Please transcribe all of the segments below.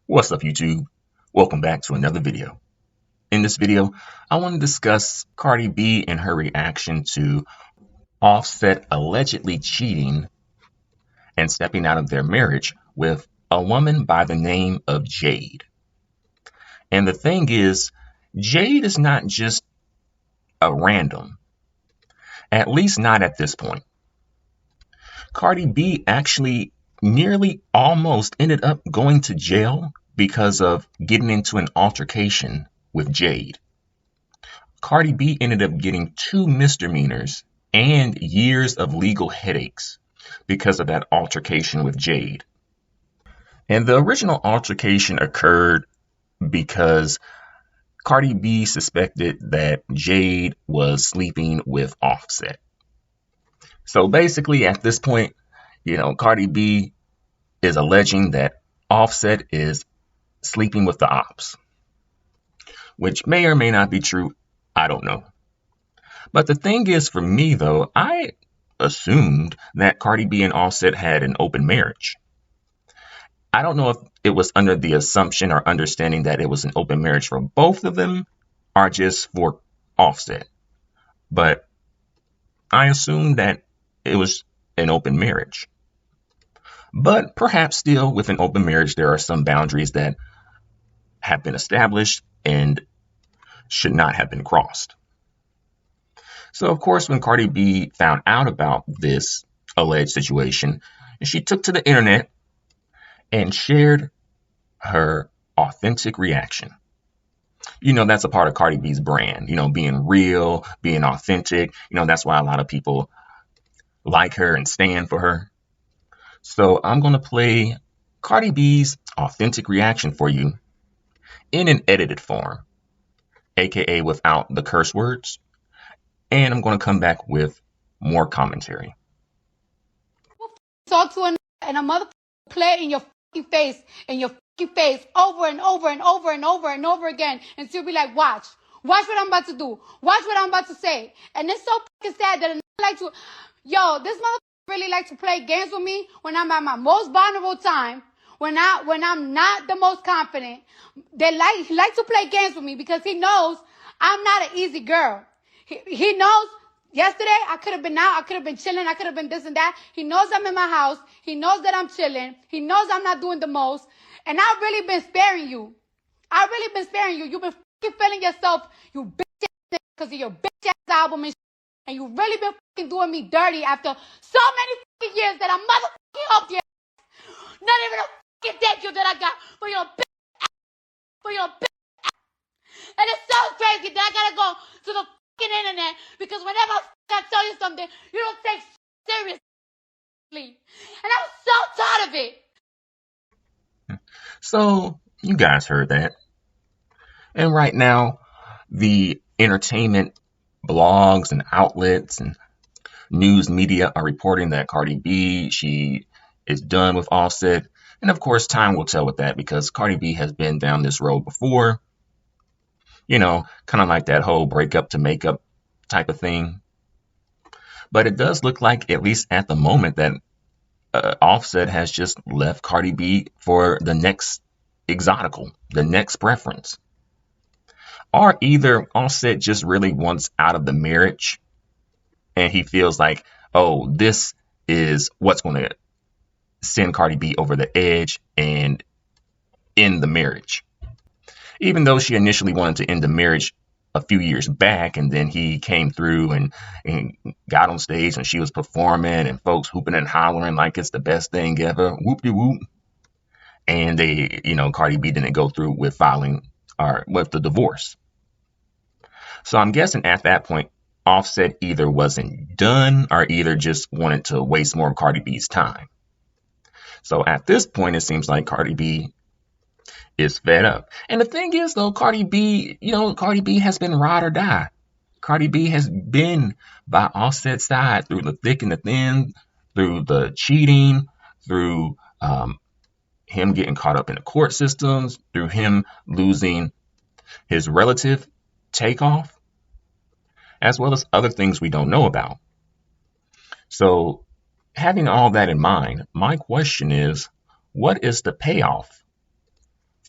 What's up, YouTube? Welcome back to another video. In this video, I want to discuss Cardi B and her reaction to Offset allegedly cheating and stepping out of their marriage with a woman by the name of Jade. And the thing is, Jade is not just a random, at least not at this point. Cardi B actually nearly almost ended up going to jail because of getting into an altercation with Jade. Cardi B ended up getting 2 misdemeanors and years of legal headaches because of that altercation with Jade. And the original altercation occurred because Cardi B suspected that Jade was sleeping with Offset. So basically, at this point, Cardi B is alleging that Offset is sleeping with the ops, which may or may not be true. I don't know. But the thing is, for me, though, I assumed that Cardi B and Offset had an open marriage. I don't know if it was under the assumption or understanding that it was an open marriage for both of them or just for Offset. But I assumed that it was an open marriage. But perhaps still with an open marriage, there are some boundaries that have been established and should not have been crossed. So, of course, when Cardi B found out about this alleged situation, she took to the internet and shared her authentic reaction. That's a part of Cardi B's brand, being real, being authentic. That's why a lot of people like her and stand for her. So I'm going to play Cardi B's authentic reaction for you in an edited form, aka without the curse words. And I'm going to come back with more commentary. Talk to a mother play in your face over and over and over and over and over again, and she'll be like, watch what I'm about to do, watch what I'm about to say. And it's so fucking sad that I like to, this mother really like to play games with me when I'm at my most vulnerable time, when I'm not the most confident. He likes to play games with me because he knows I'm not an easy girl. He knows. Yesterday, I could have been out. I could have been chilling. I could have been this and that. He knows I'm in my house. He knows that I'm chilling. He knows I'm not doing the most. And I've really been sparing you. I've really been sparing you. You've been fucking feeling yourself, you bitch ass, because of your bitch ass album and shit. And you really been fucking doing me dirty after so many fucking years that I motherfucking helped you. Not even a fucking thank you that I got for your bitch ass. For your bitch ass. And it's so crazy that I gotta go to the internet because whenever I tell you something, you don't take seriously, and I'm so tired of it. So you guys heard that, and right now the entertainment blogs and outlets and news media are reporting that Cardi B, she is done with Offset, and of course time will tell with that because Cardi B has been down this road before. Kind of like that whole breakup to makeup type of thing. But it does look like, at least at the moment, that Offset has just left Cardi B for the next Exotical, the next preference. Or either Offset just really wants out of the marriage and he feels like, oh, this is what's going to send Cardi B over the edge and end the marriage. Even though she initially wanted to end the marriage a few years back, and then he came through and got on stage and she was performing and folks hooping and hollering like it's the best thing ever, whoop-de-whoop. And they, Cardi B didn't go through with filing or with the divorce. So I'm guessing at that point, Offset either wasn't done or either just wanted to waste more of Cardi B's time. So at this point, it seems like Cardi B is fed up. And the thing is, though, Cardi B has been ride or die. Cardi B has been by Offset's side through the thick and the thin, through the cheating, through him getting caught up in the court systems, through him losing his relative Takeoff, as well as other things we don't know about. So having all that in mind, my question is, what is the payoff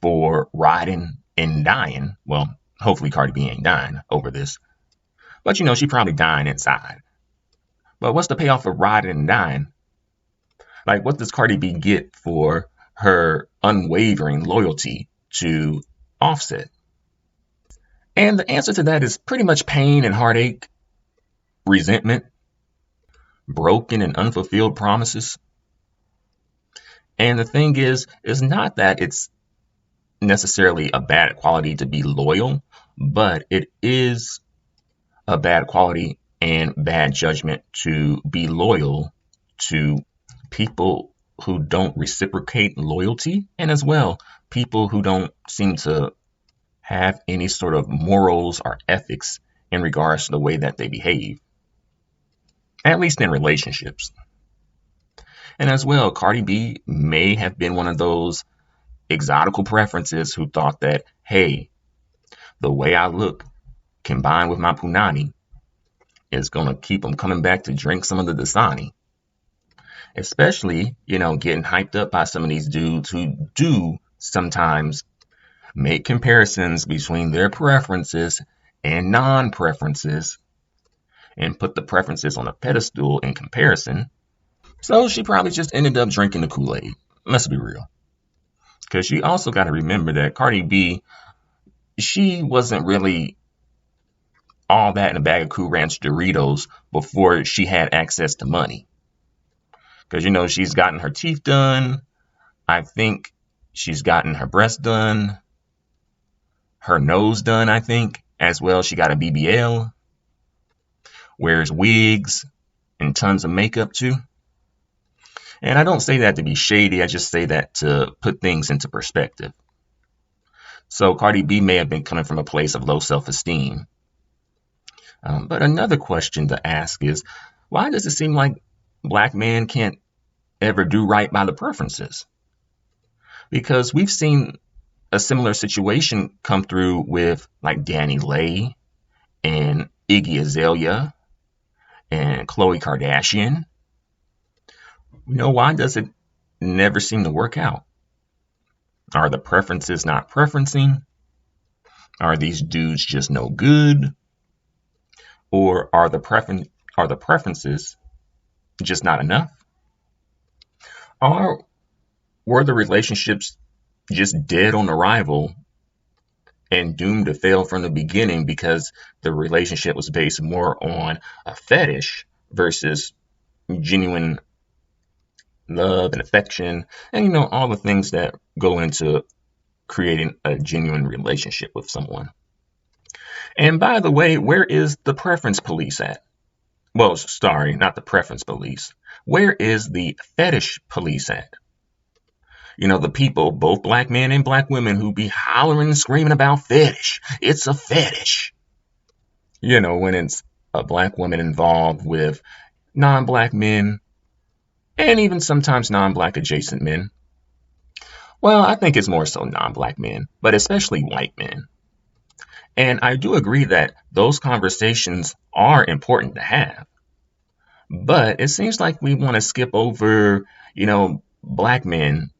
for riding and dying. Well, hopefully Cardi B ain't dying over this. But she probably dying inside. But what's the payoff for riding and dying? Like, what does Cardi B get for her unwavering loyalty to Offset? And the answer to that is pretty much pain and heartache, resentment, broken and unfulfilled promises. And the thing is not that it's necessarily a bad quality to be loyal, but it is a bad quality and bad judgment to be loyal to people who don't reciprocate loyalty, and as well, people who don't seem to have any sort of morals or ethics in regards to the way that they behave, at least in relationships. And as well, Cardi B may have been one of those exotical preferences who thought that, hey, the way I look combined with my punani is going to keep them coming back to drink some of the Dasani. Especially, getting hyped up by some of these dudes who do sometimes make comparisons between their preferences and non-preferences and put the preferences on a pedestal in comparison. So she probably just ended up drinking the Kool-Aid. Let's be real. Because you also got to remember that Cardi B, she wasn't really all that in a bag of Cool Ranch Doritos before she had access to money. Because, she's gotten her teeth done. I think she's gotten her breasts done. Her nose done, I think. As well, she got a BBL. Wears wigs and tons of makeup, too. And I don't say that to be shady. I just say that to put things into perspective. So Cardi B may have been coming from a place of low self-esteem. But another question to ask is, why does it seem like black men can't ever do right by the preferences? Because we've seen a similar situation come through with like Danny Lay and Iggy Azalea and Khloe Kardashian. Why does it never seem to work out? Are the preferences not preferencing? Are these dudes just no good? Or are the preferences just not enough? Or were the relationships just dead on arrival and doomed to fail from the beginning because the relationship was based more on a fetish versus genuine love and affection and all the things that go into creating a genuine relationship with someone? And by the way, where is the preference police at? Well, sorry, not the preference police. Where is the fetish police at? The people, both black men and black women, who be hollering and screaming about fetish. It's a fetish. When it's a black woman involved with non-black men and even sometimes non-black adjacent men. Well, I think it's more so non-black men, but especially white men. And I do agree that those conversations are important to have. But it seems like we want to skip over, black men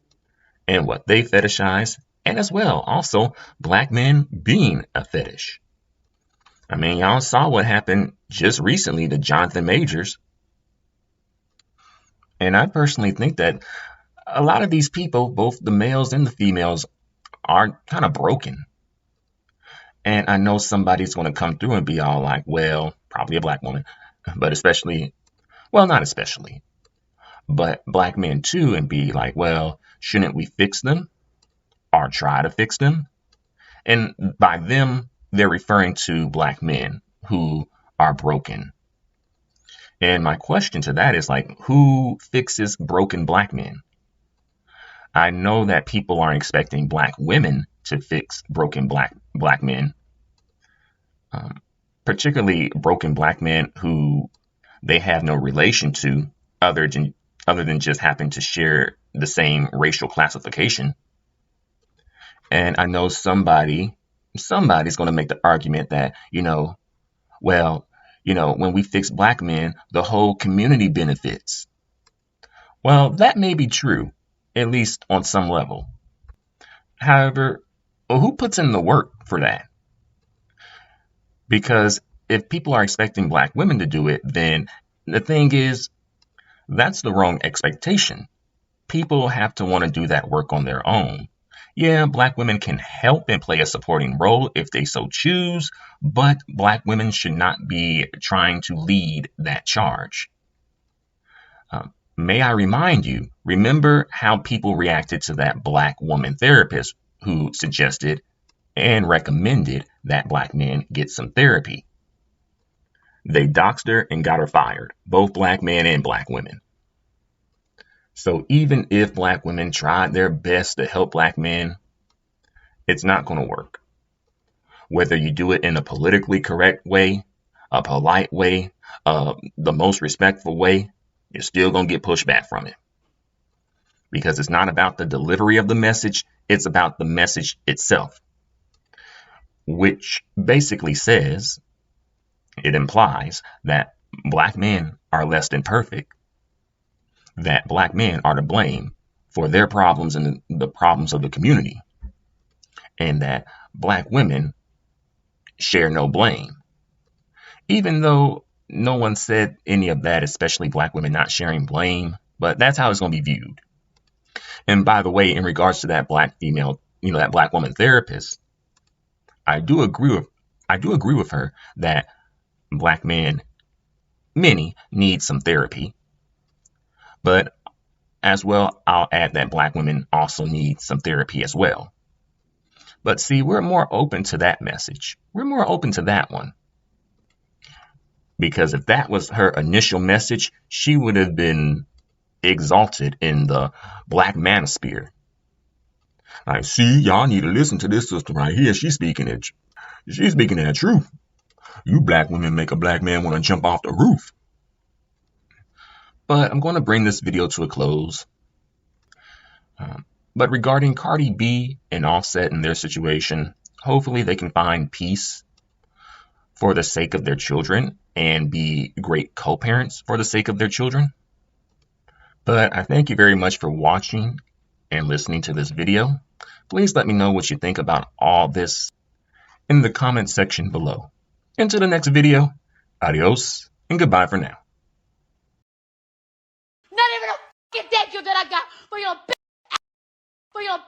and what they fetishize, and as well, also, black men being a fetish. I mean, y'all saw what happened just recently to Jonathan Majors. And I personally think that a lot of these people, both the males and the females, are kind of broken. And I know somebody's going to come through and be all like, well, probably a black woman, but especially, well, not especially, but black men too, and be like, well, shouldn't we fix them or try to fix them? And by them, they're referring to black men who are broken. And my question to that is like, who fixes broken black men? I know that people aren't expecting black women to fix broken black men, particularly broken black men who they have no relation to other than just happen to share the same racial classification. And I know somebody's going to make the argument that, well, when we fix black men, the whole community benefits. Well, that may be true, at least on some level. However, well, who puts in the work for that? Because if people are expecting black women to do it, then the thing is, that's the wrong expectation. People have to want to do that work on their own. Yeah, black women can help and play a supporting role if they so choose, but black women should not be trying to lead that charge. May I remind you, remember how people reacted to that black woman therapist who suggested and recommended that black men get some therapy. They doxed her and got her fired, both black men and black women. So even if black women tried their best to help black men, it's not going to work. Whether you do it in a politically correct way, a polite way, the most respectful way, you're still going to get pushback from it. Because it's not about the delivery of the message, it's about the message itself. Which basically says, it implies that black men are less than perfect, that black men are to blame for their problems and the problems of the community, and that black women share no blame. Even though no one said any of that, especially black women not sharing blame, but that's how it's going to be viewed. And by the way, in regards to that black female, that black woman therapist, I do agree with her that black men, many, need some therapy. But as well, I'll add that black women also need some therapy as well. But see, we're more open to that message. We're more open to that one. Because if that was her initial message, she would have been exalted in the black manosphere. Like, see, y'all need to listen to this sister right here. She's speaking the truth. You black women make a black man want to jump off the roof. But I'm going to bring this video to a close. But regarding Cardi B and Offset and their situation, hopefully they can find peace for the sake of their children and be great co-parents for the sake of their children. But I thank you very much for watching and listening to this video. Please let me know what you think about all this in the comment section below. Until the next video, adios and goodbye for now. Not even a fucking thank you that I got for your